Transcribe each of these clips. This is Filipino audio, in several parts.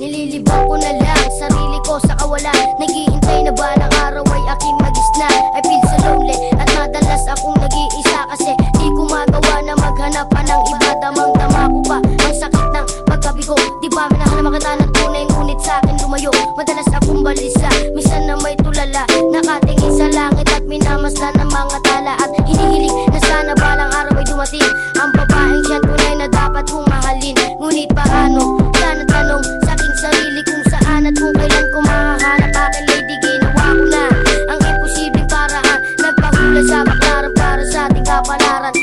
Nililibang ko na lang sarili ko sa kawalan. Naghihintay na ba ng araw ay aking magisna. I feel so lonely at madalas akong nag-iisa, kasi di ko magawa na maghanap pa ng iba. Damang-dama ko pa ang sakit ng pagkabigo. Di ba minahanap kita ng tunay, ngunit sa akin lumayo. Madalas akong balisa, minsan na may tulala, nakatingin sa langit at minamasdan ng mga tala. At hinihiling na sana balang araw ay dumating ang babaeng siyang tunay na dapat kong mahalin. Ngunit paano? Sana tanong sa aking sarili kung saan at kung kailan ko mahahanap. Aking lady, ginawa ko na ang imposibleng paraan. Nagpahula sa baklaran para sa ating kapalaran.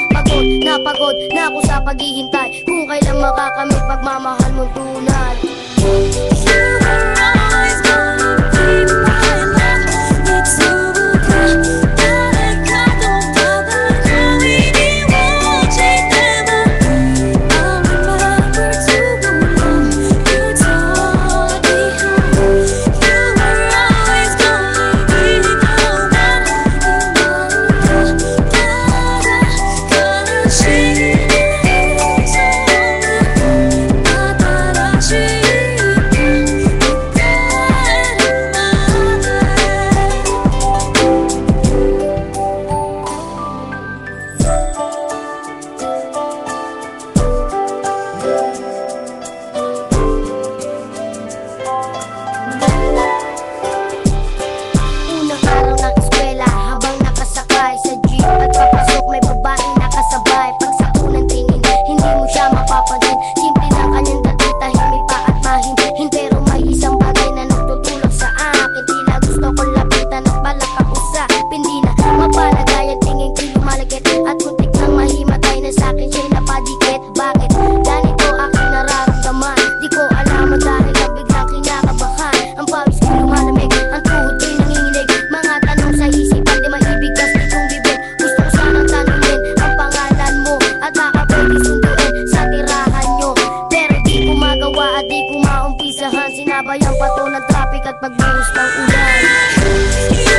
Pagod na ako sa paghihintay kung kailan makakamit pagmamahal mong tunay. Sinabayang pato ng traffic at pagbuhos ng ulan.